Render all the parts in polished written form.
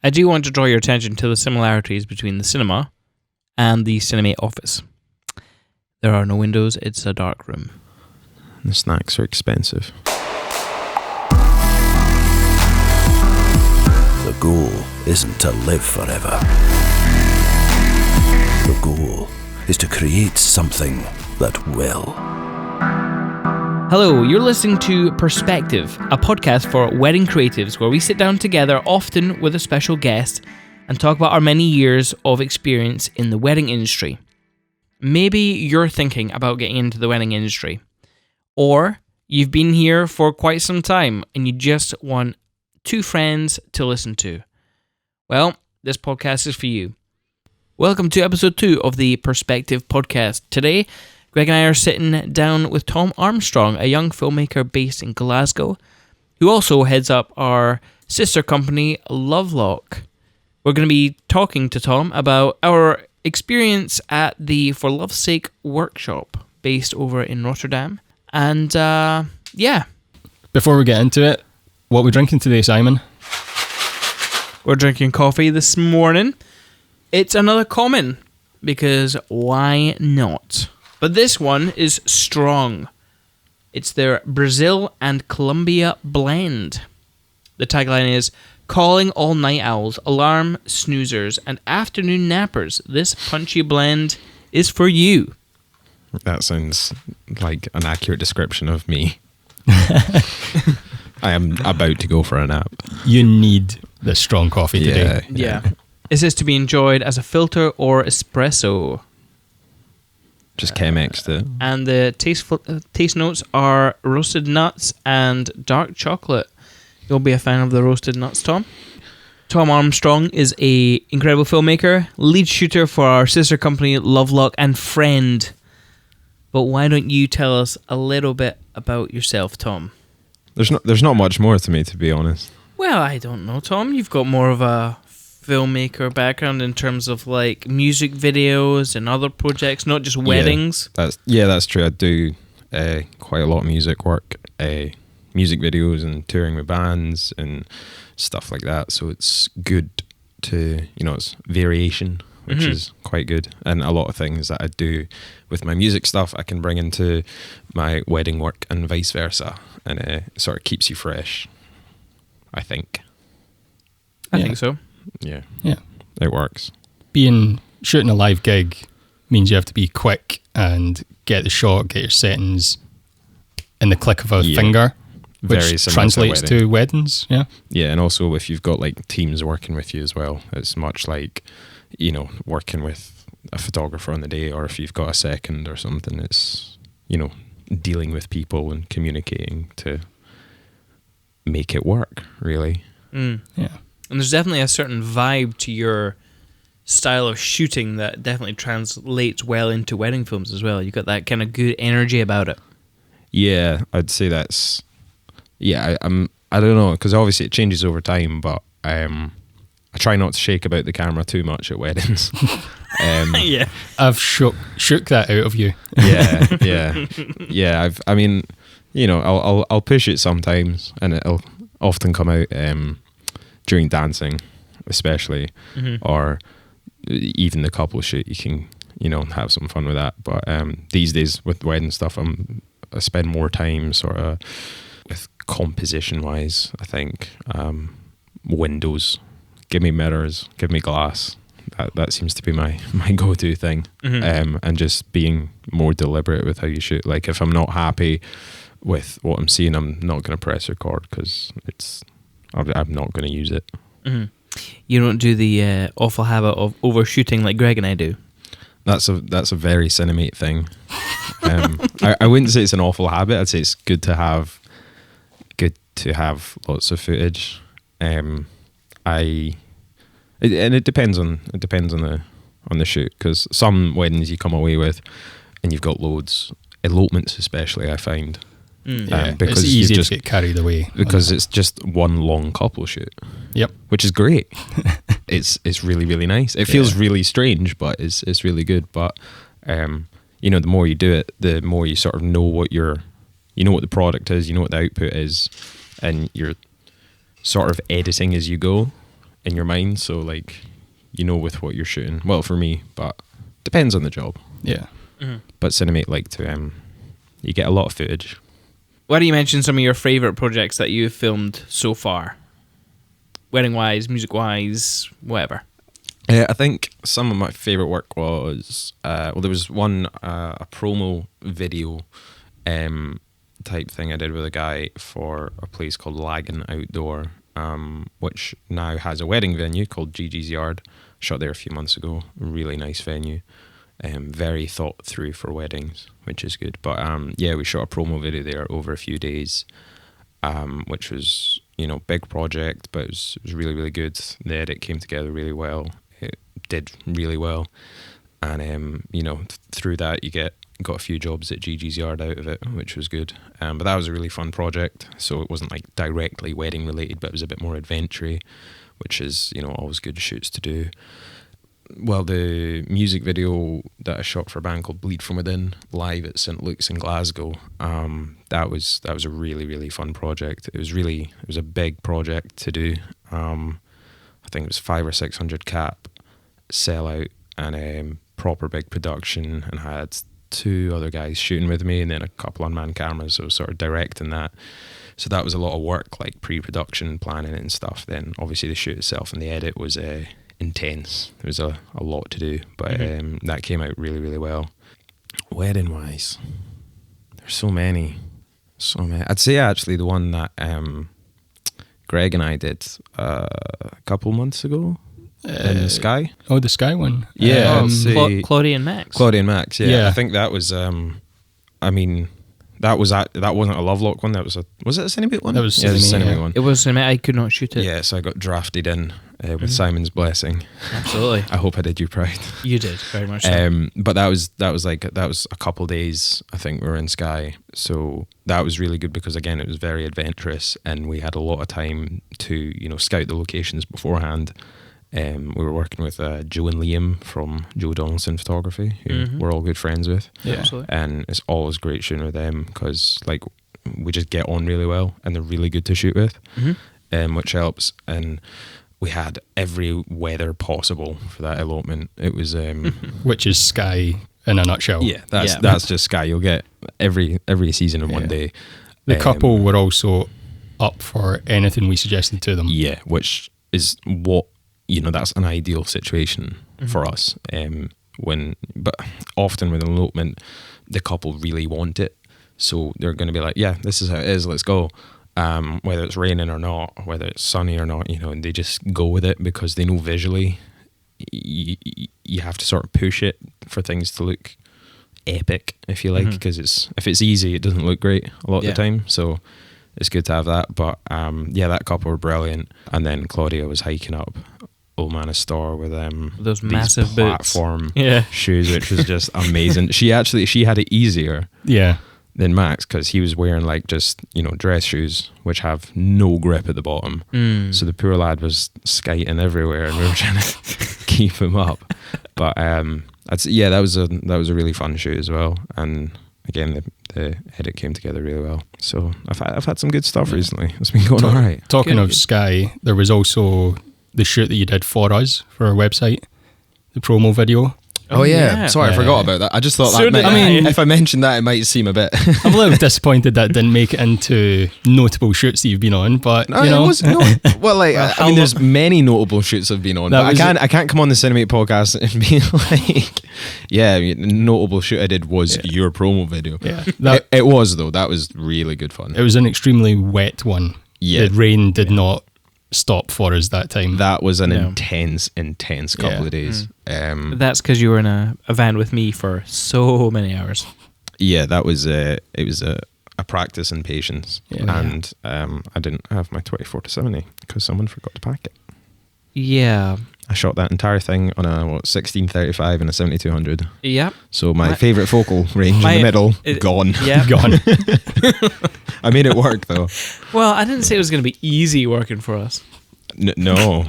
I do want to draw your attention to the similarities between the cinema and the Cinemate office. There are no windows, it's a dark room. The snacks are expensive. The goal isn't to live forever. The goal is to create something that will. Hello, you're listening to Perspective, a podcast for wedding creatives where we sit down together, often with a special guest, and talk about our many years of experience in the wedding industry. Maybe you're thinking about getting into the wedding industry, or you've been here for quite some time and you just want two friends to listen to. Well, this podcast is for you. Welcome to episode 2 of the Perspective podcast. Today, Gregg and I are sitting down with Tom Armstrong, a young filmmaker based in Glasgow, who also heads up our sister company, Lovelock. We're going to be talking to Tom about our experience at the For Love's Sake workshop based over in Rotterdam. And, yeah. Before we get into it, what are we drinking today, Simon? We're drinking coffee this morning. It's another common, because why not? But this one is strong. It's their Brazil and Colombia blend. The tagline is, calling all night owls, alarm snoozers, and afternoon nappers. This punchy blend is for you. That sounds like an accurate description of me. I am about to go for a nap. You need the strong coffee today. Yeah. Is this to be enjoyed as a filter or espresso? Just Chemex it. And the taste notes are roasted nuts and dark chocolate. You'll be a fan of the roasted nuts, Tom. Tom Armstrong is an incredible filmmaker, lead shooter for our sister company, Lovelock, and friend. But why don't you tell us a little bit about yourself, Tom? There's not much more to me, to be honest. Well, I don't know, Tom. You've got more of a filmmaker background in terms of like music videos and other projects, not just weddings. That's true. I do quite a lot of music work, music videos and touring with bands and stuff like that. So it's good to, it's variation, which is quite good. And a lot of things that I do with my music stuff, I can bring into my wedding work and vice versa. And it sort of keeps you fresh, I think. I think so. Yeah. Yeah. It works. Shooting a live gig means you have to be quick and get the shot, get your settings in the click of a finger, Very which similar translates to weddings. Yeah. Yeah, and also if you've got like teams working with you as well, it's much like, working with a photographer on the day, or if you've got a second or something, it's, dealing with people and communicating to make it work, really. Yeah. And there's definitely a certain vibe to your style of shooting that definitely translates well into wedding films as well. You've got that kind of good energy about it. Yeah, I'd say that's... Yeah, I don't know, because obviously it changes over time, but I try not to shake about the camera too much at weddings. Yeah. I've shook that out of you. Yeah. I'll push it sometimes, and it'll often come out during dancing, especially, or even the couple shoot. You can, have some fun with that. But these days with wedding stuff, I spend more time sort of with composition wise. I think windows, give me mirrors, give me glass. That seems to be my go-to thing. And just being more deliberate with how you shoot. Like if I'm not happy with what I'm seeing, I'm not going to press record because I'm not going to use it. You don't do the awful habit of overshooting like Gregg and I do. That's a very Cinemate thing. I wouldn't say it's an awful habit. I'd say it's good to have lots of footage. It depends on the shoot, because some weddings you come away with and you've got loads, elopements especially, I find. Because it's easy to get carried away. Because it's just one long couple shoot. Yep. Which is great. It's really, really nice. It feels really strange, but it's really good. But the more you do it, the more you sort of know what the product is, you know what the output is, and you're sort of editing as you go. in your mind, so like you know with what you're shooting. Well, for me, but depends on the job. Yeah. But Cinemate like to you get a lot of footage. Why don't you mention some of your favourite projects that you've filmed so far? Wedding-wise, music-wise, whatever. I think some of my favourite work was, there was one, a promo video type thing I did with a guy for a place called Lagan Outdoor, which now has a wedding venue called Gigi's Yard. Shot there a few months ago. Really nice venue. Very thought through for weddings, which is good. But yeah, we shot a promo video there over a few days, which was, you know, big project, but it was really, really good. The edit came together really well. It did really well. And, you know, through that got a few jobs at Gigi's Yard out of it, which was good. But that was a really fun project. So it wasn't like directly wedding related, but it was a bit more adventure-y, which is, you know, always good shoots to do. Well, the music video that I shot for a band called Bleed From Within live at St. Luke's in Glasgow, that was a really, really fun project. It was a big project to do. I think it was 500 or 600 cap, sellout, and proper big production, and had 2 other guys shooting with me, and then a couple unmanned cameras, so sort of directing that. So that was a lot of work, like pre-production planning and stuff. Then obviously the shoot itself and the edit was intense. There was a lot to do, but that came out really, really well. Wedding wise, there's so many. I'd say actually the one that Gregg and I did a couple months ago in the Sky. Oh, the Sky one. Yeah, Claudia and Max. Claudia and Max. Yeah, I think that was. I mean, that wasn't a Lovelock one. Was it a Cinemate one? That was a Cinemate, Cinemate one. It was Cinemate. I could not shoot it. Yeah, so I got drafted in with Simon's blessing. Absolutely. I hope I did you proud. You did very much so. But that was a couple of days. I think we were in Sky, so that was really good because again it was very adventurous, and we had a lot of time to, you know, scout the locations beforehand. We were working with Joe and Liam from Joe Donaldson Photography, who we're all good friends with. Yeah, absolutely. And it's always great shooting with them because like we just get on really well, and they're really good to shoot with, which helps. And we had every weather possible for that elopement. It was which is Sky in a nutshell. Yeah, that's just Sky. You'll get every season in one day. The couple were also up for anything we suggested to them. Yeah, which is what, you know, that's an ideal situation for us. But often with an elopement, the couple really want it, so they're going to be like, "Yeah, this is how it is. Let's go." Whether it's raining or not, whether it's sunny or not, you know, and they just go with it because they know visually you have to sort of push it for things to look epic, if you like, because if it's easy, it doesn't look great a lot of the time. So it's good to have that. But yeah, that couple were brilliant. And then Claudia was hiking up Old Man of Store with those these massive platform boots. shoes, which was just amazing. She had it easier. Yeah. Than Max, because he was wearing like just, you know, dress shoes which have no grip at the bottom. So the poor lad was skiting everywhere, and we were trying to keep him up. But that was a really fun shoot as well. And again, the edit came together really well. So I've had some good stuff recently. It's been going all right. Talking of Sky, there was also the shoot that you did for us for our website, the promo video. Oh yeah. Sorry, I forgot about that. I just thought if I mentioned that, it might seem a bit. I'm a little disappointed that it didn't make it into notable shoots that you've been on, but no, you know, well, like I mean, there's many notable shoots I've been on. But I can't come on the Cinemate podcast and be like, yeah, notable shoot I did was your promo video. Yeah, it was though. That was really good fun. It was an extremely wet one. Yeah, the rain did not stop for us that time. That was an intense couple of days. That's because you were in a van with me for so many hours. Yeah, that was it was a practice in patience, and I didn't have my 24-70 because someone forgot to pack it. Yeah, I shot that entire thing on a 1635 and a 7200. Yep. So my favourite focal range in the middle, gone. Yeah, gone. I made it work though. Well, I didn't say it was going to be easy working for us. No.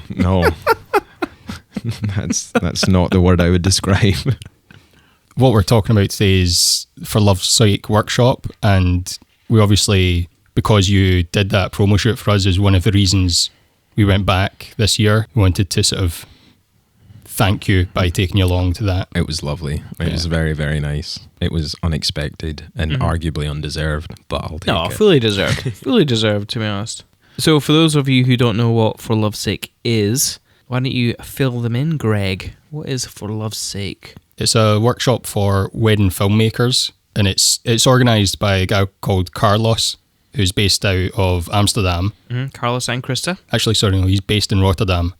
That's not the word I would describe. What we're talking about today is for Love Psych Workshop, and we obviously, because you did that promo shoot for us, is one of the reasons we went back this year. We wanted to sort of thank you by taking you along to that. It was lovely. It was very, very nice. It was unexpected and arguably undeserved, but I'll take it. No, fully deserved. Fully deserved, to be honest. So for those of you who don't know what For Love's Sake is, why don't you fill them in, Greg? What is For Love's Sake? It's a workshop for wedding filmmakers, and it's organised by a guy called Carlos, who's based out of Amsterdam. Carlos and Krista. Actually, sorry, no, he's based in Rotterdam.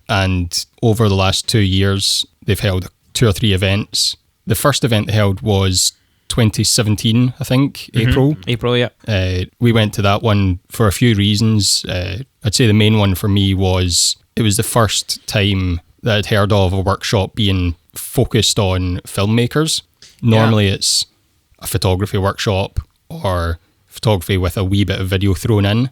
And over the last 2 years, they've held 2 or 3 events. The first event they held was 2017, I think, April. April, yeah. We went to that one for a few reasons. I'd say the main one for me was it was the first time that I'd heard of a workshop being focused on filmmakers. Normally it's a photography workshop or photography with a wee bit of video thrown in.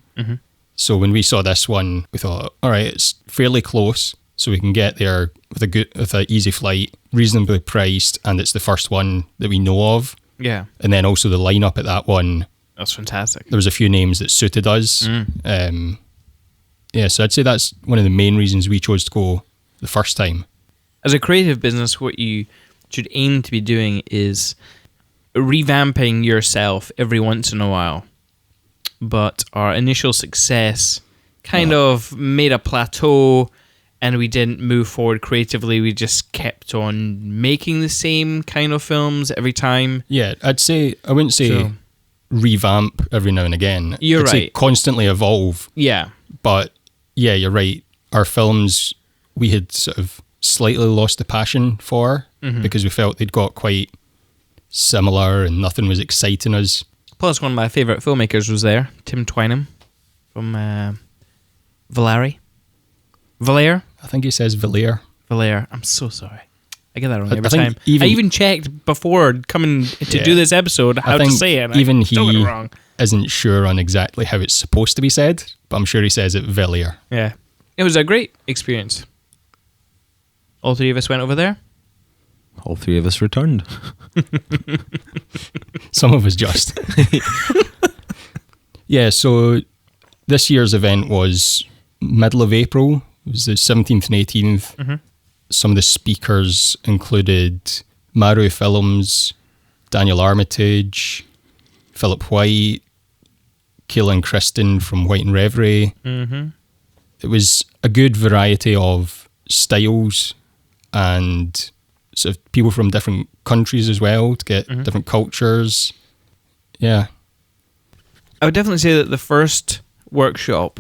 So when we saw this one, we thought, all right, it's fairly close, so we can get there with an easy flight, reasonably priced, and it's the first one that we know of. Yeah. And then also the lineup at that one. That's fantastic. There was a few names that suited us. So I'd say that's one of the main reasons we chose to go the first time. As a creative business, what you should aim to be doing is revamping yourself every once in a while. But our initial success kind of made a plateau and we didn't move forward creatively. We just kept on making the same kind of films every time. Yeah, I wouldn't say revamp every now and again. You're I'd right. say constantly evolve. Yeah. But yeah, you're right. Our films, we had sort of slightly lost the passion for because we felt they'd got quite similar and nothing was exciting us. Plus, one of my favourite filmmakers was there, Tim Twynham from Valaire. I think he says Valaire. Valaire. I'm so sorry. I get that wrong every I think time. I even checked before coming to do this episode how to say it. Even still got it he wrong. isn't sure on exactly how it's supposed to be said, but I'm sure he says it Valaire. Yeah. It was a great experience. All 3 of us went over there. All 3 of us returned. Some of us just. Yeah, so this year's event was middle of April. It was the 17th and 18th. Some of the speakers included Maru Films, Daniel Armitage, Philip White, Kaylin Kristen from White and Reverie. It was a good variety of styles and sort of people from different countries as well to get different cultures. Yeah. I would definitely say that the first workshop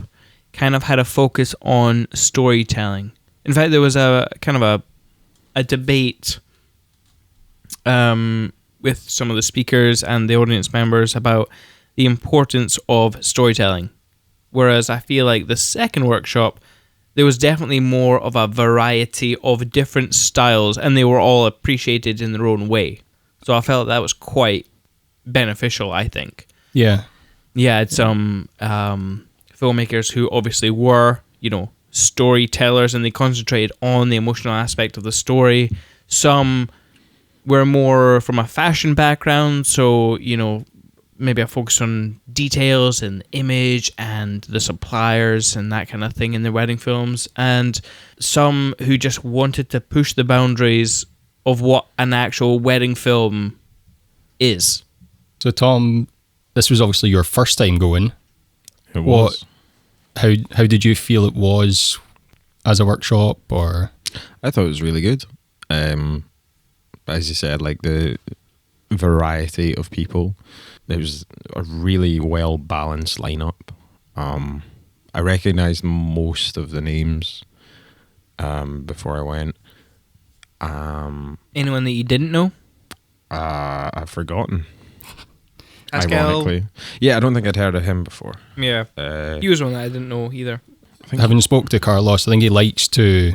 kind of had a focus on storytelling. In fact, there was a kind of a debate with some of the speakers and the audience members about the importance of storytelling. Whereas I feel like the second workshop, there was definitely more of a variety of different styles and they were all appreciated in their own way. So I felt that was quite beneficial, I think. Yeah. Yeah, it's some filmmakers who obviously were, storytellers and they concentrated on the emotional aspect of the story. Some were more from a fashion background, so, maybe I focus on details and image and the suppliers and that kind of thing in their wedding films. And some who just wanted to push the boundaries of what an actual wedding film is. So Tom, this was obviously your first time going. It was. How did you feel it was as a workshop? Or I thought it was really good. As you said, like the variety of people. It was a really well balanced lineup. I recognised most of the names before I went. Anyone that you didn't know? I've forgotten. Pascal. Ironically, yeah, I don't think I'd heard of him before. Yeah, he was one that I didn't know either. Having spoke to Carlos, I think he likes to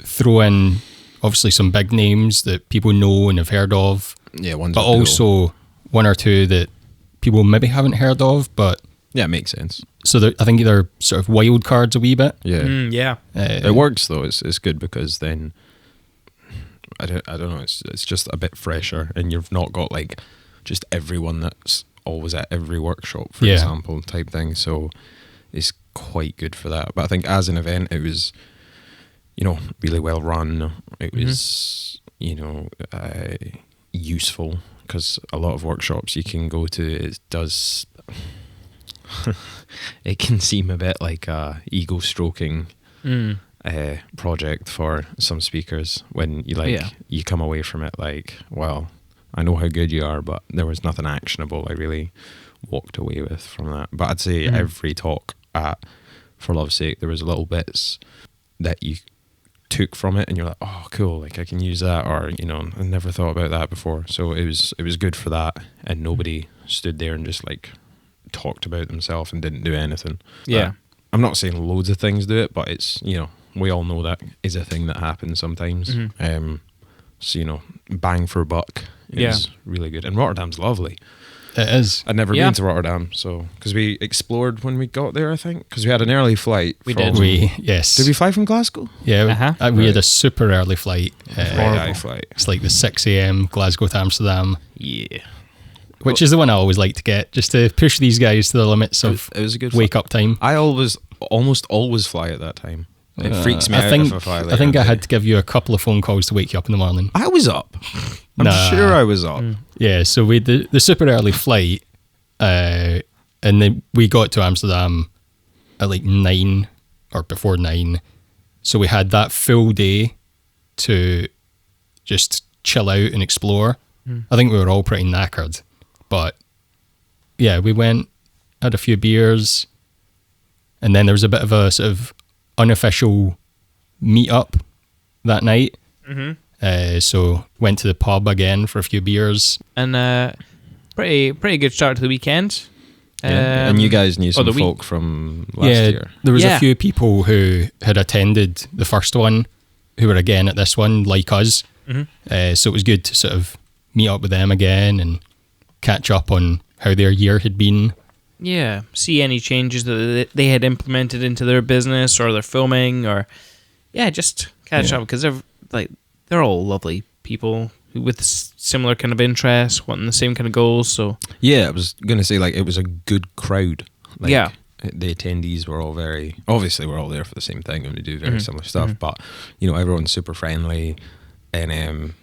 throw in obviously some big names that people know and have heard of. Yeah, ones, but also one or two that people maybe haven't heard of. But yeah, it makes sense. So I think they're sort of wild cards a wee bit. Yeah, yeah. It works though. It's good because then I don't know. It's just a bit fresher, and you've not got like just everyone that's always at every workshop, for example, type thing. So it's quite good for that. But I think as an event, it was, really well run. It was, useful, because a lot of workshops you can go to, it does, it can seem a bit like a ego stroking project for some speakers, when you come away from it like, well, I know how good you are, but there was nothing actionable I really walked away with from that. But I'd say every talk at For Love's Sake, there was little bits that you took from it and you're like, oh cool, like I can use that, or I never thought about that before. So it was good for that, and nobody stood there and just like talked about themselves and didn't do anything. I'm not saying loads of things do it, but it's, we all know that is a thing that happens sometimes. So bang for buck is really good, and Rotterdam's lovely. It is. I'd never been to Rotterdam, so because we explored when we got there, I think, because we had an early flight. Did we fly from Glasgow? Yeah, we had a super early flight. Flight. It's like the 6 a.m. Glasgow to Amsterdam. Yeah. Which is the one I always like to get, just to push these guys to the limits of it was a good wake up time. I almost always fly at that time. It freaks me out if I fly late. I think I had to give you a couple of phone calls to wake you up in the morning. I was up. I'm sure I was up. Yeah, so we had the super early flight, and then we got to Amsterdam at like 9 or before 9. So we had that full day to just chill out and explore. I think we were all pretty knackered, but yeah, we went, had a few beers, and then there was a bit of a sort of unofficial meet-up that night. So went to the pub again for a few beers, and pretty good start to the weekend. And you guys knew some folk from last year. There was a few people who had attended the first one who were again at this one, like us. So it was good to sort of meet up with them again and catch up on how their year had been. Yeah, see any changes that they had implemented into their business or their filming, or just catch up, because they're all lovely people with similar kind of interests, wanting the same kind of goals. So I was gonna say, like, it was a good crowd. Like, the attendees were all obviously we're all there for the same thing and we do very similar stuff, but everyone's super friendly, and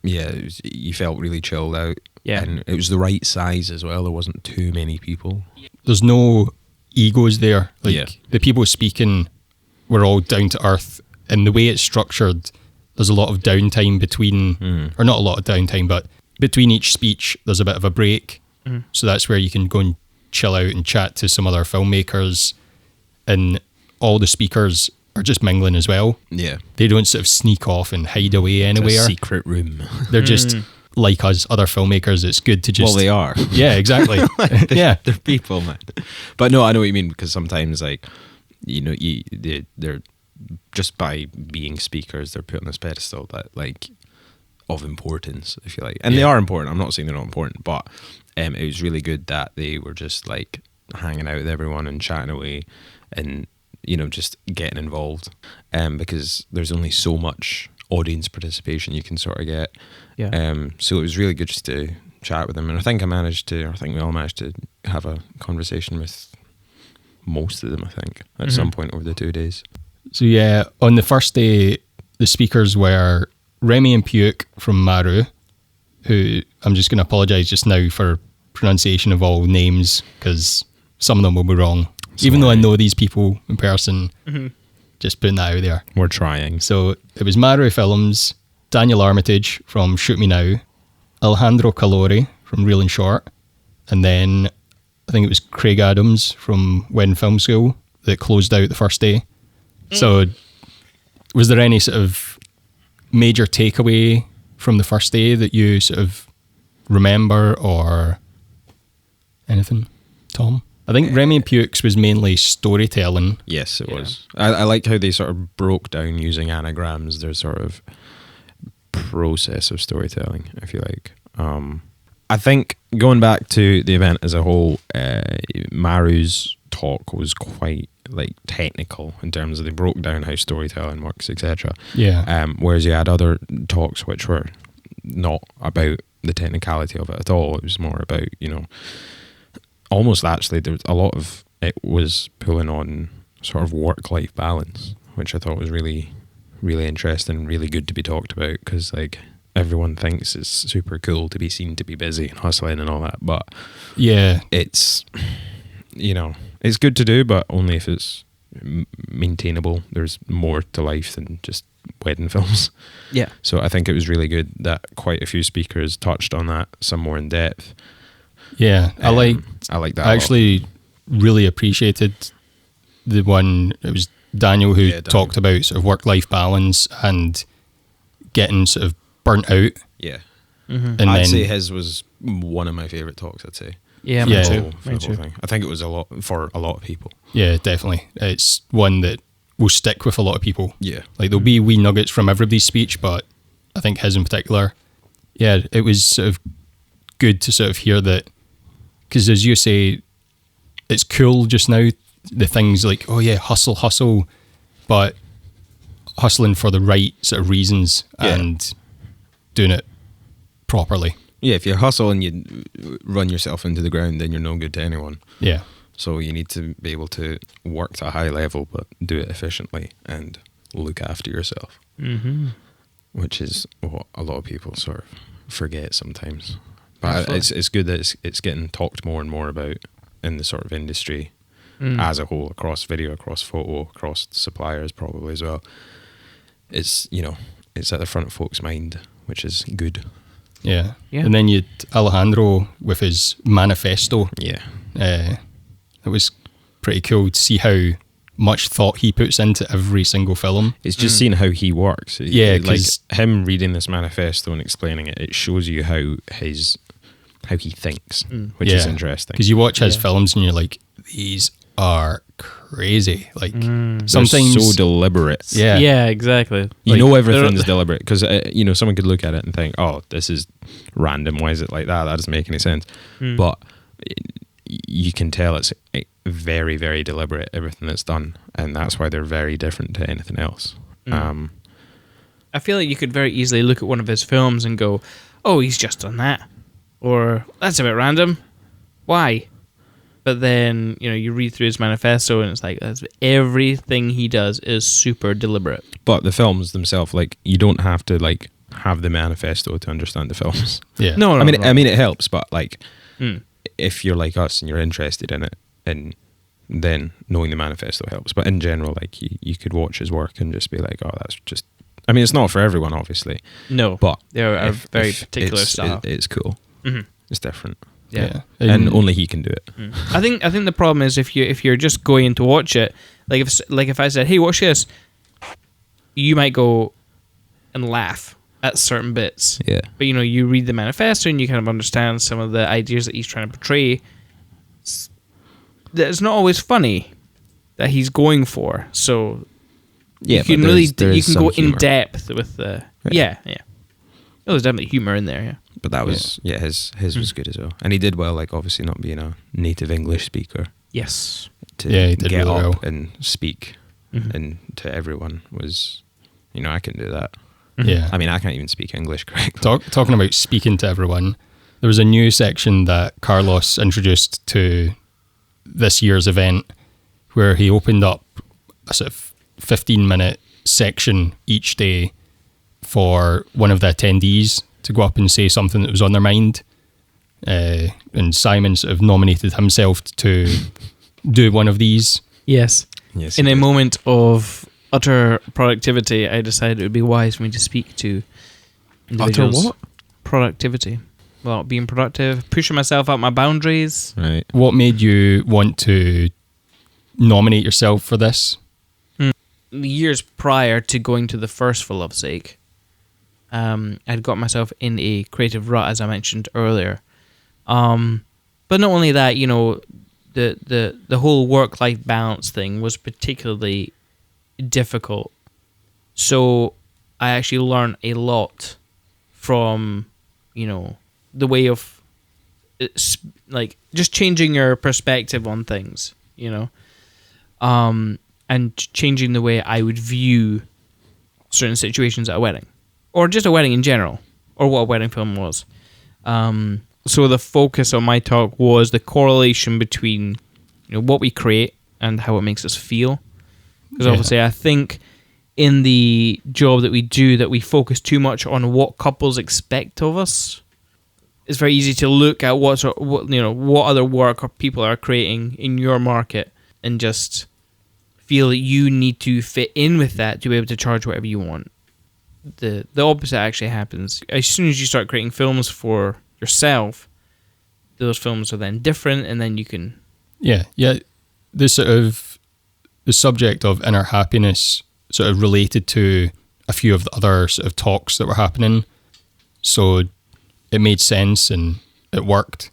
you felt really chilled out. And it was the right size as well. There wasn't too many people. There's no egos there. The people speaking were all down to earth, and the way it's structured, there's a lot of downtime between, or not a lot of downtime, but between each speech, there's a bit of a break. So that's where you can go and chill out and chat to some other filmmakers, and all the speakers are just mingling as well. Yeah. They don't sort of sneak off and hide away anywhere. It's a secret room. They're just like us, other filmmakers. It's good to just... Well, they are. Yeah, exactly. They're people, man. But no, I know what you mean, because sometimes, like, they're just by being speakers, they're put on this pedestal that, like, of importance, if you like. And they are important. I'm not saying they're not important, but it was really good that they were just, like, hanging out with everyone and chatting away and, just getting involved. Because there's only so much audience participation you can sort of get. So it was really good just to chat with them. And I think we all managed to have a conversation with most of them, I think, at some point over the 2 days. So on the first day, the speakers were Remy and Puke from Maru, who I'm just going to apologise just now for pronunciation of all names, because some of them will be wrong. Sorry. Even though I know these people in person, just putting that out there. We're trying. So it was Maru Films, Daniel Armitage from Shoot Me Now, Alejandro Calori from Reel and Short, and then I think it was Craig Adams from When Film School that closed out the first day. So was there any sort of major takeaway from the first day that you sort of remember, or anything, Tom? I think Remy and Puke's was mainly storytelling. Yes, it was. I liked how they sort of broke down using anagrams their sort of process of storytelling, if you like. I think going back to the event as a whole, Maru's talk was quite like technical in terms of they broke down how storytelling works, etc. Whereas you had other talks which were not about the technicality of it at all. It was more about, almost actually there was a lot of it was pulling on sort of work-life balance, which I thought was really, really interesting, really good to be talked about, because like everyone thinks it's super cool to be seen to be busy and hustling and all that, but yeah, it's, you know, it's good to do, but only if it's maintainable. There's more to life than just wedding films. Yeah. So I think it was really good that quite a few speakers touched on that some more in depth. Yeah, I like that. I actually really appreciated the one. It was Daniel who talked about sort of work-life balance and getting sort of burnt out. Yeah. And I'd then, say his was one of my favourite talks, I'd say. Yeah, Yeah. me too. For the whole thing. I think it was a lot for a lot of people. yeah, definitely. It's one that will stick with a lot of people. Yeah. Like there'll be wee nuggets from everybody's speech, but I think his in particular, yeah, it was sort of good to sort of hear that, because as you say, it's cool just now, the things like, oh yeah, hustle, but hustling for the right sort of reasons and doing it properly. Yeah, if you hustle and you run yourself into the ground, then you're no good to anyone. Yeah. So you need to be able to work to a high level, but do it efficiently and look after yourself, which is what a lot of people sort of forget sometimes. But it's good that it's getting talked more and more about in the sort of industry as a whole, across video, across photo, across suppliers probably as well. It's, you know, it's at the front of folks' mind, which is good. Yeah. And then you'd Alejandro with his manifesto. Yeah. It was pretty cool to see how much thought he puts into every single film. It's just seeing how he works. Yeah, like him reading this manifesto and explaining it, it shows you how he thinks, which is interesting. Because you watch his films and you're like, these are crazy. Like sometimes they're so deliberate. Yeah. Yeah, exactly. You Like, know everything's deliberate, because you know, someone could look at it and think, "Oh, this is random. Why is it like that? That doesn't make any sense." But you can tell it's very, very deliberate, everything that's done, and that's why they're very different to anything else. I feel like you could very easily look at one of his films and go, "Oh, he's just done that," or "That's a bit random. Why?" But then, you know, you read through his manifesto and it's like, everything he does is super deliberate. But the films themselves, like, you don't have to like have the manifesto to understand the films. Yeah. No, I mean it helps, but like if you're like us and you're interested in it, and then knowing the manifesto helps. But in general, like you could watch his work and just be like, oh, that's just, I mean, it's not for everyone, obviously. No, but there are very particular style. It's cool. It's different. Yeah. And only he can do it. I think the problem is if you're just going in to watch it, like if I said, "Hey, watch this," you might go and laugh at certain bits. Yeah. But you know, you read the manifesto and you kind of understand some of the ideas that he's trying to portray. That it's not always funny that he's going for. So yeah, you can you can go humor in depth with the yeah. Oh, there's definitely humor in there. Yeah. But that was his was good as well, and he did well. Like, obviously not being a native English speaker. Yes. To he did get really up well. and speak and to everyone was, you know, I can do that. Yeah. I mean, I can't even speak English correctly. Talking about speaking to everyone, there was a new section that Carlos introduced to this year's event where he opened up a sort of 15-minute section each day for one of the attendees to go up and say something that was on their mind. And Simon sort of nominated himself to do one of these. Yes. Yes, In he a did. moment of utter productivity, I decided it would be wise for me to speak to individuals. what? Productivity. Well, being productive, pushing myself out my boundaries. Right. What made you want to nominate yourself for this? Years prior to going to the first For Love's Sake, I'd got myself in a creative rut, as I mentioned earlier. But not only that, you know, the whole work-life balance thing was particularly difficult. So I actually learned a lot from, you know, the way of like just changing your perspective on things, you know, and changing the way I would view certain situations at a wedding, or just a wedding in general, or what a wedding film was. So the focus on my talk was the correlation between, you know, what we create and how it makes us feel, Because obviously I think in the job that we do, that we focus too much on what couples expect of us. It's very easy to look at what other work people are creating in your market and just feel that you need to fit in with that to be able to charge whatever you want. The opposite actually happens. As soon as you start creating films for yourself, those films are then different, and then you can... Yeah. The subject of inner happiness sort of related to a few of the other sort of talks that were happening. So it made sense and it worked.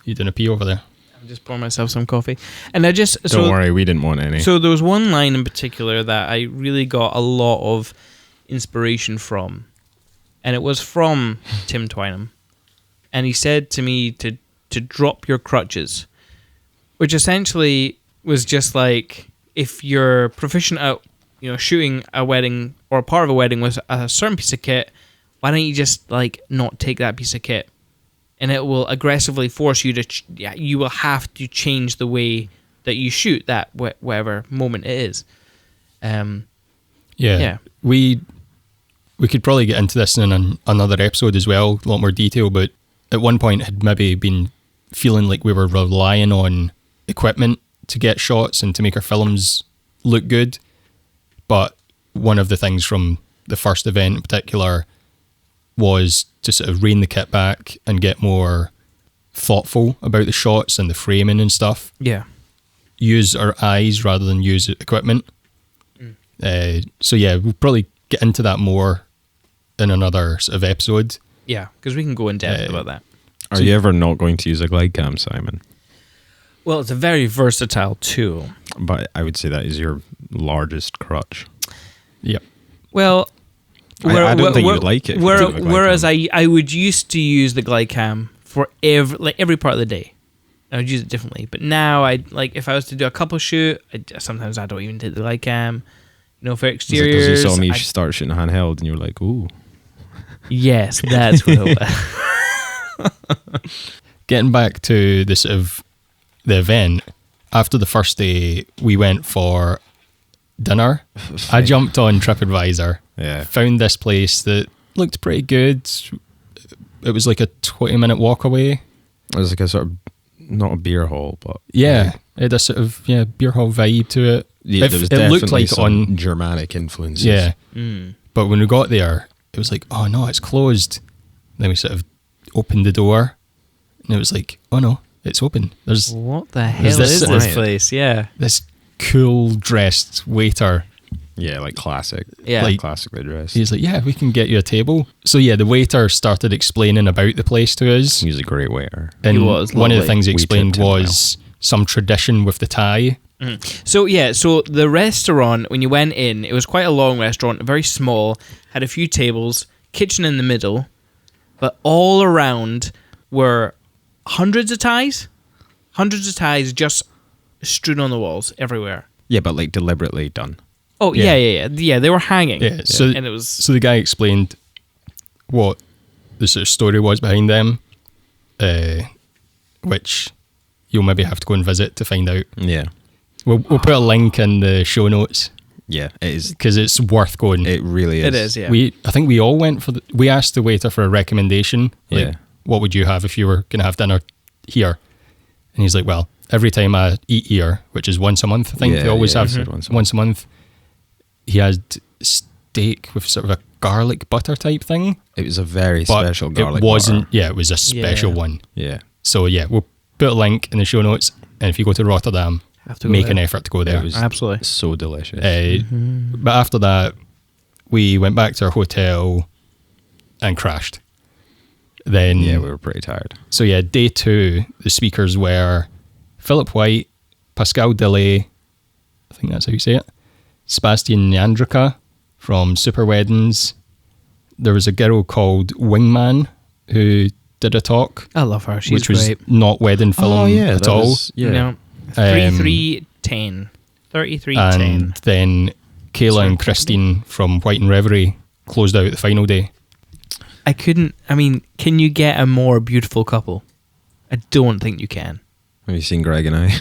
You didn't pee over there. I'm just pouring myself some coffee. And I just... Don't worry, we didn't want any. So there was one line in particular that I really got a lot of inspiration from. And it was from Tim Twynham. And he said to me to drop your crutches. Which essentially was just like, if you're proficient at shooting a wedding or a part of a wedding with a certain piece of kit, why don't you just not take that piece of kit? And it will aggressively force you to you will have to change the way that you shoot that whatever moment it is. We could probably get into this in another episode as well, a lot more detail, but at one point had maybe been feeling like we were relying on equipment to get shots and to make our films look good. But one of the things from the first event in particular was to sort of rein the kit back and get more thoughtful about the shots and the framing and stuff. Yeah. Use our eyes rather than use equipment. So yeah, we'll probably get into that more in another sort of episode. Yeah, because we can go in depth about that. Are you ever not going to use a glide cam, Simon? Well, it's a very versatile tool. But I would say that is your largest crutch. Yep. Well, I don't think you would like it. Whereas I would used to use the glide cam for every part of the day. I would use it differently. But now, if I was to do a couple shoot, sometimes I don't even take the glide cam. For exteriors. Because you saw me start shooting handheld and you were like, ooh. Yes, that's what it was. Getting back to the sort of the event, after the first day, we went for dinner. I jumped on TripAdvisor, found this place that looked pretty good. It was like a 20-minute walk away. It was like a sort of, not a beer hall, but... Yeah, it had a sort of beer hall vibe to it. Yeah, there was definitely some Germanic influences. Yeah, but when we got there, it was like, oh no, it's closed. Then we sort of opened the door, and it was like, oh no, it's open. What the hell is this place? Yeah, this cool dressed waiter. Yeah, like classic. Yeah, like classically dressed. He's like, yeah, we can get you a table. So yeah, the waiter started explaining about the place to us. He was a great waiter. And he was one of the things he explained was some tradition with the Thai. So the restaurant, when you went in, it was quite a long restaurant, very small, had a few tables, kitchen in the middle, but all around were hundreds of Thais just strewn on the walls everywhere. Yeah, but like deliberately done. Oh yeah, they were hanging. Yeah, so and it was so the guy explained what the sort of story was behind them, which you'll maybe have to go and visit to find out. Yeah. We'll put a link in the show notes. Yeah, it is. Because it's worth going. It really is. It is, yeah. I think we all went for we asked the waiter for a recommendation. Like, what would you have if you were going to have dinner here? And he's like, well, every time I eat here, which is once a month, I think they always have once a month, he had steak with sort of a garlic butter type thing. It was a very special garlic butter. It wasn't, butter. It was a special one. Yeah. So we'll put a link in the show notes, and if you go to Rotterdam, make an effort to go there. It was absolutely so delicious. But after that, we went back to our hotel and crashed. Then we were pretty tired. So day 2, the speakers were Philip White, Pascal Delay, I think that's how you say it, Sebastian Neandrica from Super Weddings. There was a girl called Wingman who did a talk. I love her. She's which was great. Not wedding film at all. 3310. 3310. And then Kayla and Christine from White and Reverie closed out the final day. Can you get a more beautiful couple? I don't think you can. Have you seen Gregg and I?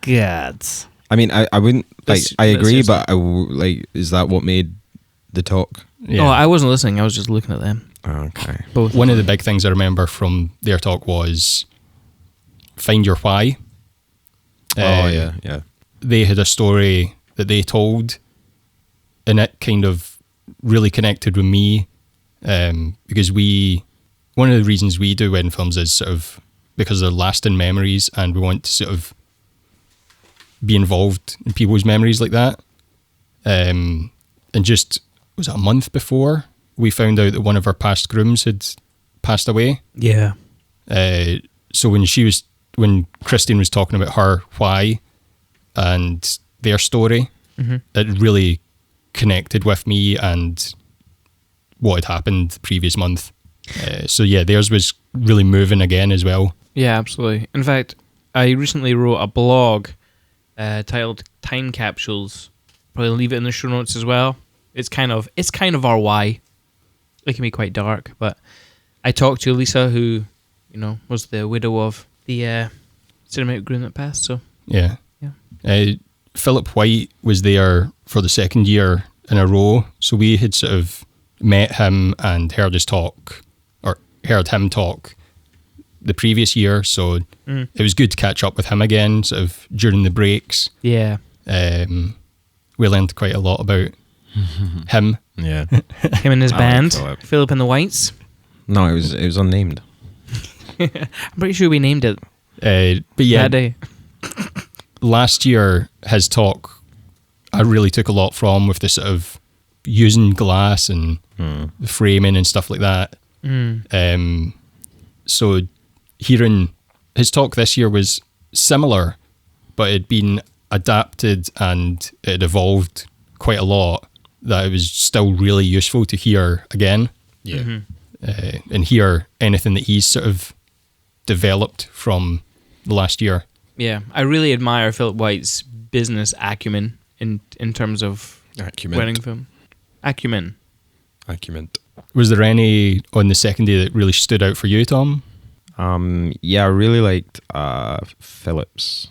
God. I mean, I wouldn't like. That's- I agree, that's but like, is that what made the talk? Yeah. Oh, I wasn't listening. I was just looking at them. Okay. Both. One of the big things I remember from their talk was find your why. Oh yeah. They had a story that they told, and it kind of really connected with me, because one of the reasons we do wedding films is sort of because they're lasting memories, and we want to sort of be involved in people's memories like that. And just, was it a month before, we found out that one of our past grooms had passed away. Yeah. So when Christine was talking about her why and their story, it really connected with me and what had happened the previous month. So yeah, theirs was really moving again as well. Yeah, absolutely. In fact, I recently wrote a blog titled "Time Capsules." Probably leave it in the show notes as well. It's kind of our why. It can be quite dark, but I talked to Lisa, who was the widow of the Cinemate groom that passed. So Yeah. yeah. Philip White was there for the second year in a row, so we had sort of met him and heard him talk the previous year, so it was good to catch up with him again, sort of during the breaks. Yeah. We learned quite a lot about him. Yeah. Him and his I like band, Philip. Philip and the Whites. No, it was unnamed. I'm pretty sure we named it But yeah, that day. last year, his talk, I really took a lot from, with the sort of using glass and the framing and stuff like that. So hearing his talk this year was similar, but it had been adapted and it had evolved quite a lot, that it was still really useful to hear again. Yeah. And hear anything that he's sort of developed from the last year. Yeah, I really admire Philip White's business acumen in terms of wedding film. Acumen. Was there any on the second day that really stood out for you, Tom? Yeah, I really liked Philip's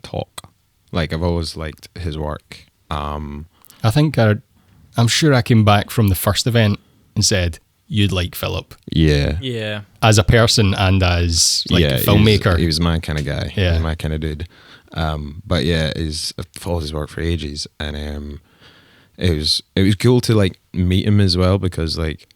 talk. Like, I've always liked his work. I think I'm sure I came back from the first event and said, you'd like Philip. Yeah. Yeah. As a person and as a filmmaker. He was my kind of guy. Yeah. He was my kind of dude. But yeah, I've followed his work for ages, and it was cool to like meet him as well, because like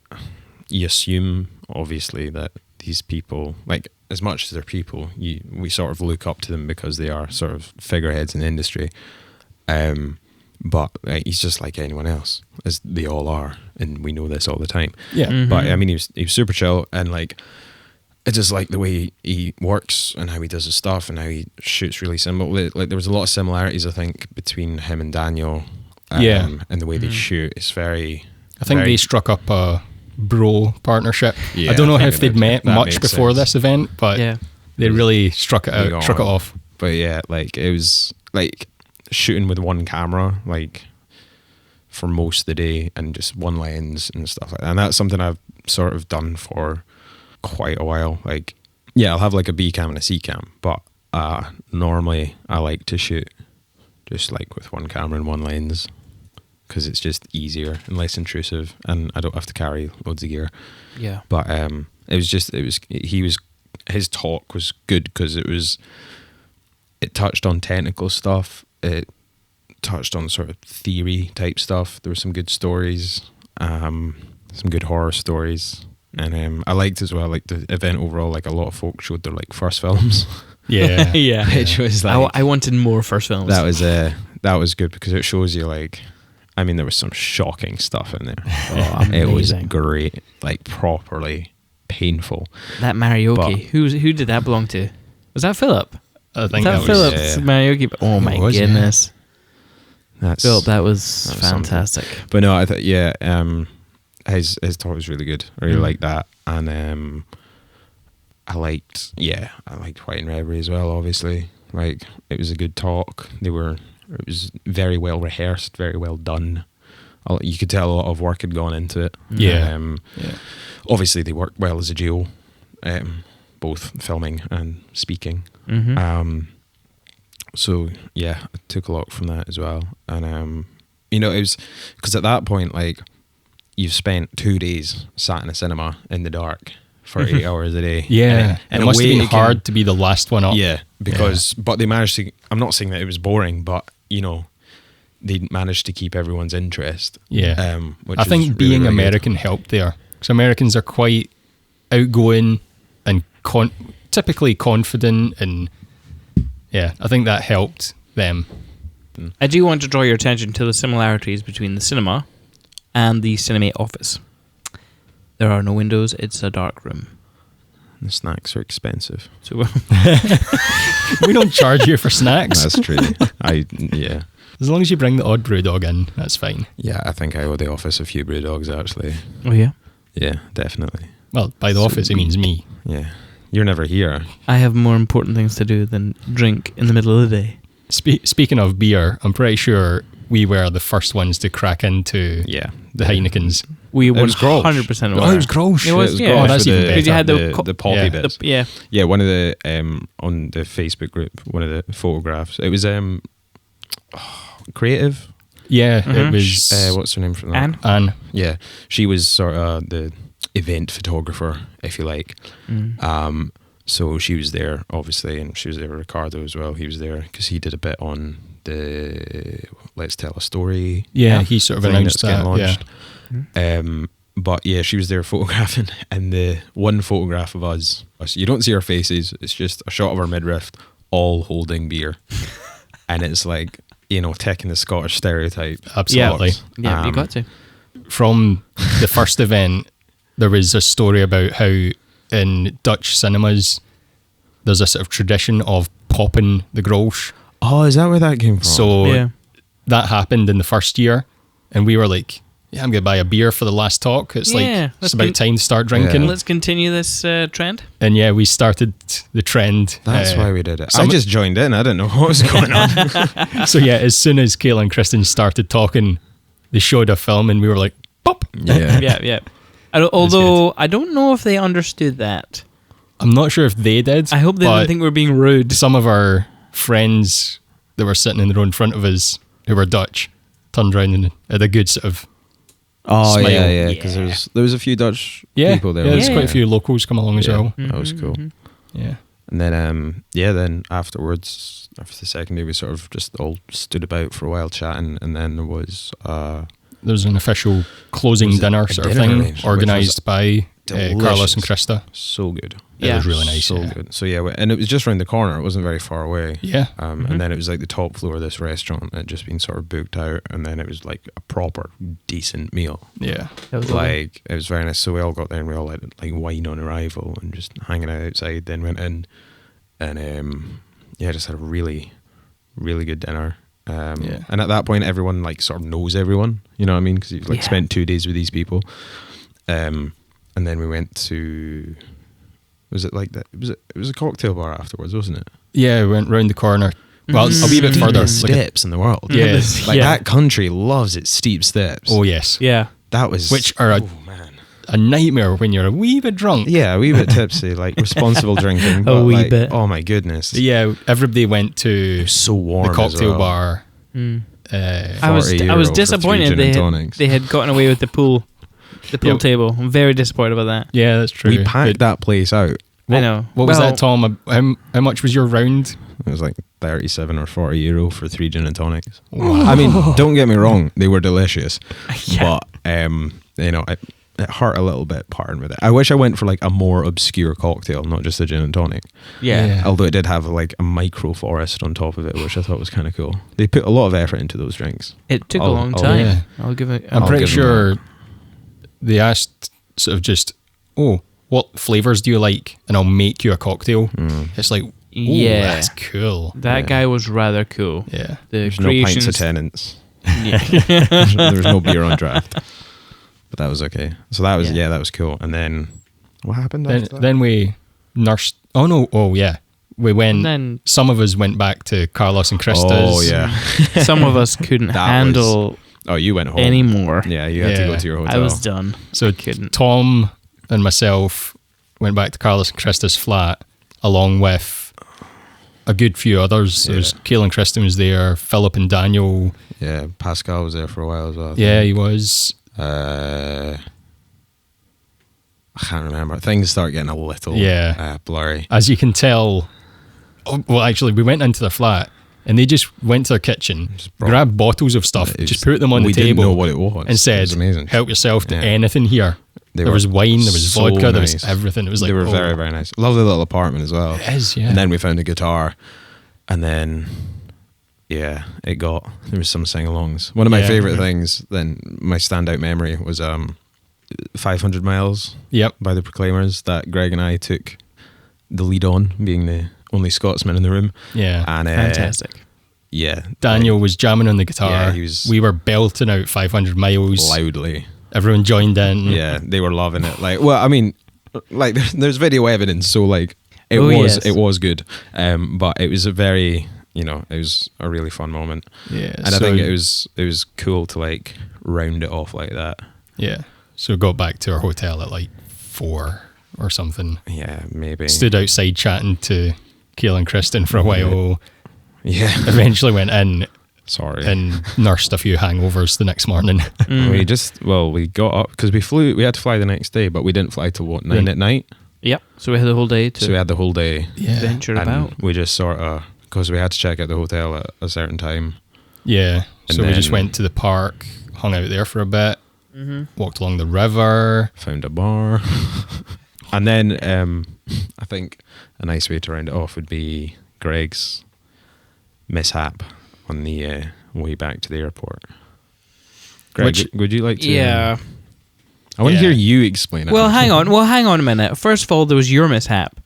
you assume obviously that these people, like, as much as they're people, we sort of look up to them because they are sort of figureheads in the industry. But he's just like anyone else, as they all are, and we know this all the time. Yeah. Mhm. But I mean, he was super chill, and like, I just like the way he works and how he does his stuff and how he shoots really simple. Like, there was a lot of similarities, I think, between him and Daniel. And the way they shoot is very. I think they struck up a bro partnership. Yeah, I don't know I if think they'd met that much makes before sense. this event, but Yeah. they really struck it They out, got struck it on. off. But yeah, like, it was like shooting with one camera, like, for most of the day, and just one lens and stuff like that. And that's something I've sort of done for quite a while. Like, yeah, I'll have like a B cam and a C cam, but normally I like to shoot just like with one camera and one lens, because it's just easier and less intrusive, and I don't have to carry loads of gear. Yeah. But his talk was good because it touched on technical stuff. It touched on sort of theory type stuff. There were some good stories, some good horror stories, and I liked as well, like, the event overall. Like, a lot of folk showed their like first films, Yeah. Yeah. which was like I wanted more first films. that was good, because it shows you, like, I mean, there was some shocking stuff in there. Oh, It was amazing. great, like, properly painful. That karaoke. But- Who did that belong to? Was that Philip? I think Was that that was Philip's karaoke? Oh my It was, yeah. goodness. That's Philip, that was something. fantastic. But no, I thought, yeah, his talk was really good. I really liked that, and I liked White and Reverie as well. Obviously, like, it was a good talk. It was very well rehearsed, very well done. You could tell a lot of work had gone into it. Yeah. Yeah. Obviously, they worked well as a duo, both filming and speaking. Mm-hmm. So yeah, I took a lot from that as well. And it was because at that point, like, you've spent 2 days sat in a cinema in the dark for 8 hours a day. Yeah, and it must have been hard to be the last one up. Yeah, because but they managed to. I'm not saying that it was boring, but they managed to keep everyone's interest. Yeah, which I think is being really, really American helped there, because Americans are quite outgoing and typically confident, and yeah, I think that helped them. I do want to draw your attention to the similarities between the cinema and the Cinemate office. There are no windows, it's a dark room. The snacks are expensive. So We don't charge you for snacks. That's true. Yeah. As long as you bring the odd brew dog in, that's fine. Yeah, I think I owe the office a few brew dogs, actually. Oh yeah? Yeah, definitely. Well, by the office, it means me. Yeah. You're never here. I have more important things to do than drink in the middle of the day. Speaking of beer, I'm pretty sure we were the first ones to crack into the Heinekens. We It was Grolsch. 100% Oh, it was Grolsch. It was, yeah. Grolsch Oh, that's with even better. Because you had the poppy yeah, bits. yeah. Yeah, one of the on the Facebook group, one of the photographs. It was creative. Yeah, Mhm. it was What's her name from that? Anne. Yeah, she was sort of the event photographer, if you like. So she was there, obviously, and she was there with Ricardo as well. He was there because he did a bit on the Let's Tell a Story. Yeah, he sort of thing announced that's getting that. launched. But yeah, she was there photographing, and the one photograph of us, you don't see our faces. It's just a shot of our midriff, all holding beer, and it's like, taking the Scottish stereotype. Absolutely. Yeah, you got to. From the first event, there was a story about how in Dutch cinemas there's a sort of tradition of popping the Grolsch. Oh, is that where that came from? So Yeah. that happened in the first year, and we were like, yeah, I'm going to buy a beer for the last talk. It's Yeah, like, let's it's about time to start drinking. Yeah. Let's continue this trend. And yeah, we started the trend. That's why we did it. some- I just joined in. I didn't know what was going on. So yeah, as soon as Kayla and Kristen started talking, they showed a film, and we were like, pop. Yeah. Yeah. Although I don't know if they understood that. I'm not sure if they did. I hope they but didn't think we were being rude. some of our friends that were sitting in the row in front of us, who were Dutch, turned around and had a good sort of Oh Smile. yeah, because there was a few Dutch people there. Yeah, there's Yeah. quite a few locals come along as well. That was cool. Yeah. And then then afterwards, after the second day, we sort of just all stood about for a while chatting, and then there was There was an official closing Was it dinner a sort of dinner thing, arranged, which organised was by Carlos delicious. and Krista. so good. Yeah. It was really nice. So yeah. good. So yeah, and it was just around the corner. It wasn't very far away. Yeah. And then it was like the top floor of this restaurant that had just been sort of booked out, and then it was like a proper decent meal. Yeah. That was lovely. Like it was very nice. So we all got there and we all had like wine on arrival and just hanging out outside. Then went in and just had a really, really good dinner. And at that point, everyone like sort of knows everyone. You know what I mean? Because you've like spent 2 days with these people. And then we went to. Was it like that? It was a cocktail bar afterwards, wasn't it? Yeah, we went round the corner. Well, a wee bit further. Steepest like a- steps in the world. Yeah. Like Yeah. that country loves its steep steps. Oh, yes. Yeah. That was Which are oh man. a nightmare when you're a wee bit drunk. Yeah, a wee bit tipsy, like responsible drinking. But wee like, bit. Oh my goodness. Yeah, everybody went to So warm. the cocktail as well. bar. I was 40 I euro was for disappointed 3 gin they and had, tonics. they had gotten away with the pool Yeah. table. I'm very disappointed about that. Yeah, that's true. We packed that place out. I know. What was Well, that, Tom? How much was your round? It was like 37 or 40 euro for 3 gin and tonics. I mean, don't get me wrong, they were delicious. Yeah. But it hurt a little bit parting with it. I wish I went for like a more obscure cocktail, not just a gin and tonic. Yeah. Although it did have like a micro forest on top of it, which I thought was kind of cool. They put a lot of effort into those drinks. It took a I'll- long I'll- time. Yeah. I'll give it. I'm I'll pretty give them sure they asked sort of just, what flavours do you like? And I'll make you a cocktail. It's like, Yeah. that's cool. That guy was rather cool. Yeah. The There's no pints creations. of tenants. Yeah. There's no beer on draft. But that was okay. So that was that was cool. And then what happened Then, after that? then we nursed. Oh, no. Oh, yeah. We went. And then Some of us went back to Carlos and Krista's. Oh yeah. some of us couldn't That handle Oh, you went home anymore. Yeah, you had to Yeah. go to your hotel. I was done. So couldn't. Tom and myself went back to Carlos and Krista's flat along with a good few others. Yeah. There's Cale and Kristen was there, Philip and Daniel. Yeah, Pascal was there for a while as well. Yeah, he was. I can't remember. Things start getting a little blurry. As you can tell, well, actually, we went into their flat and they just went to their kitchen, grabbed bottles of stuff, just put them on the table. We didn't know what it was. And said, it was amazing. Help yourself to anything here. There was wine, there was so vodka, there nice. was everything. It was like, they were very, very nice. Lovely little apartment as well. It is, yeah. And then we found a guitar, and then, there was some sing-alongs. One of my favourite things, then my standout memory was 500 Miles by the Proclaimers that Gregg and I took the lead on, being the only Scotsman in the room. Yeah, and fantastic. Yeah. Daniel was jamming on the guitar. Yeah, we were belting out 500 Miles. Loudly. Everyone joined in. Yeah, they were loving it. Like, well, I mean, like there's video evidence, so like it was good. But it was a very, it was a really fun moment. Yeah, and I think it was cool to like round it off like that. Yeah. So we got back to our hotel at like 4 or something. Yeah, maybe. Stood outside chatting to Cale and Kristen for a while. Yeah. Eventually went in. Sorry. And nursed a few hangovers the next morning. We got up because we had to fly the next day, but we didn't fly till 9 at night. Yep. So we had the whole day to venture about. We just sort of, because we had to check out the hotel at a certain time. Yeah. And so we just went to the park, hung out there for a bit, walked along the river. Found a bar. And then I think a nice way to round it off would be Gregg's mishap on the way back to the airport. Gregg, would you like to? Yeah. I want to hear you explain it. Well, hang on a minute. First of all, there was your mishap.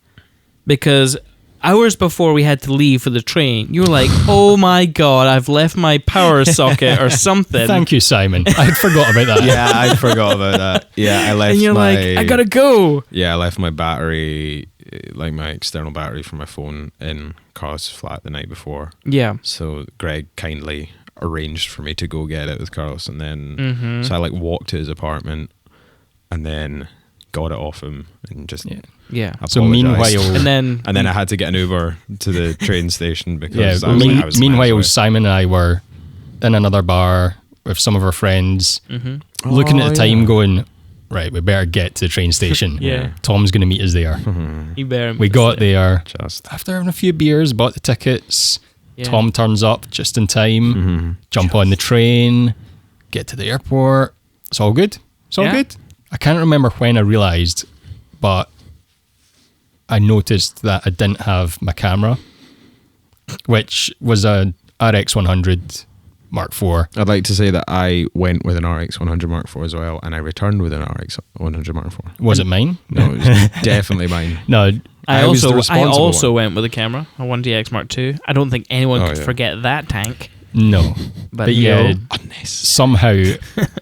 Because hours before we had to leave for the train, you were like, oh my God, I've left my power socket or something. Thank you, Simon. I had forgot about that. Yeah, I forgot about that. Yeah, I left and you're like, I gotta go. Yeah, I left my battery, like my external battery for my phone in Carlos' flat the night before. Yeah. So Gregg kindly arranged for me to go get it with Carlos, and then so I like walked to his apartment and then got it off him and just apologized. So meanwhile, and then I had to get an Uber to the train station because I was meanwhile Simon and I were in another bar with some of our friends, looking at the time, going, right, we better get to the train station. Yeah. Tom's going to meet us there. We got there just after having a few beers, bought the tickets. Yeah. Tom turns up just in time, jump on the train, get to the airport. It's all good. It's all good. I can't remember when I realised, but I noticed that I didn't have my camera, which was a RX100 Mark IV. I'd like to say that I went with an RX100 Mark IV as well, and I returned with an RX100 Mark IV. Was it mine? No, it was definitely mine. No, I was the also responsible one. went with a camera, a 1DX Mark II. I don't think anyone could forget that tank. No, but yeah, somehow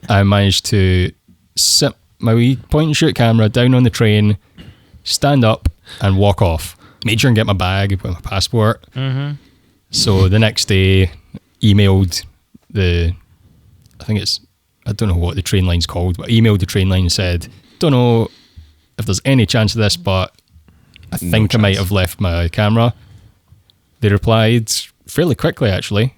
I managed to sit my wee point and shoot camera down on the train, stand up and walk off. Made sure and get my bag with my passport. So the next day, emailed I don't know what the train line's called, but emailed the train line and said, don't know if there's any chance of this, but I think I might have left my camera. They replied fairly quickly, actually.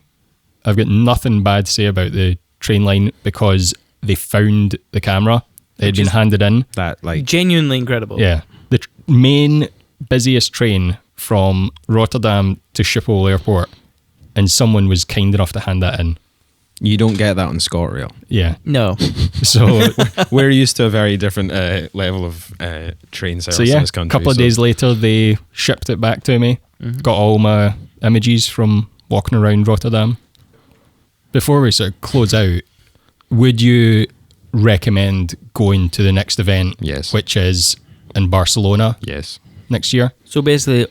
I've got nothing bad to say about the train line because they found the camera. It had been handed in. That genuinely incredible. Yeah. The main busiest train from Rotterdam to Schiphol Airport, and someone was kind enough to hand that in. You don't get that on ScotRail. Yeah. No. So we're used to a very different level of train service in this country. A couple of days later, they shipped it back to me. Got all my images from walking around Rotterdam. Before we sort of close out, would you recommend going to the next event? Yes. Which is in Barcelona? Yes. Next year? So basically,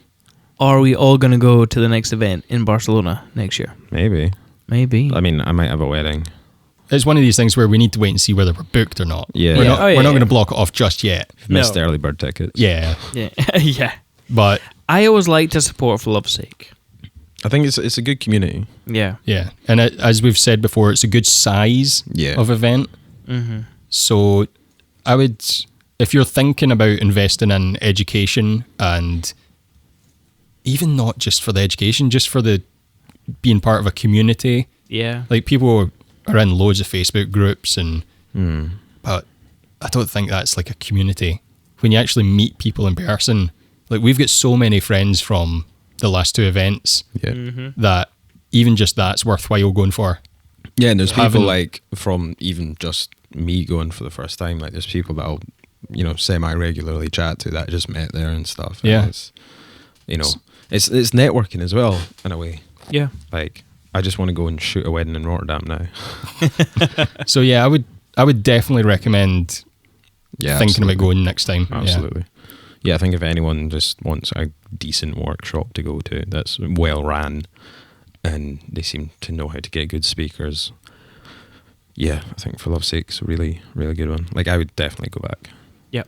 are we all going to go to the next event in Barcelona next year? Maybe. I mean, I might have a wedding. It's one of these things where we need to wait and see whether we're booked or not. Yeah. We're not going to block it off just yet. Missed early bird tickets. Yeah. Yeah. Yeah. But I always like to support for love's sake. I think it's a good community. Yeah. Yeah. And as we've said before, it's a good size of event. So I would, if you're thinking about investing in education and even not just for the education, just for the being part of a community. Yeah. Like, people are in loads of Facebook groups, and but I don't think that's like a community. When you actually meet people in person, like, we've got so many friends from the last 2 events that even just that's worthwhile going for. Yeah, and there's people like from even just me going for the first time, like there's people that I'll, you know, semi-regularly chat to that I just met there and stuff. And yeah. it's, you know, it's networking as well in a way. Yeah. Like, I just want to go and shoot a wedding in Rotterdam now. So yeah, I would definitely recommend thinking about going next time. Absolutely. Yeah, I think if anyone just wants a decent workshop to go to that's well ran and they seem to know how to get good speakers, yeah, I think For Love's Sake's a really, really good one. Like, I would definitely go back. Yeah.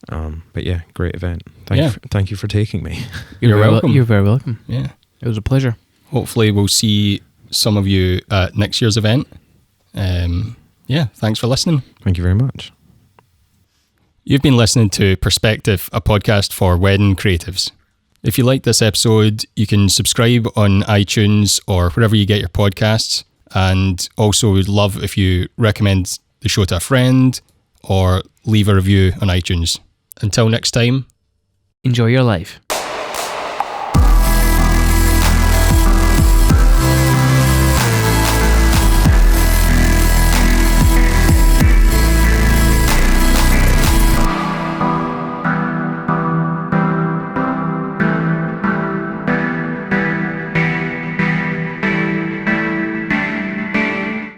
But yeah, great event. Thank you for taking me. You're welcome. You're very welcome. Yeah. It was a pleasure. Hopefully we'll see some of you at next year's event. Yeah, thanks for listening. Thank you very much. You've been listening to Perspective, a podcast for wedding creatives. If you like this episode, you can subscribe on iTunes or wherever you get your podcasts. And also, we'd love if you recommend the show to a friend or leave a review on iTunes. Until next time, enjoy your life.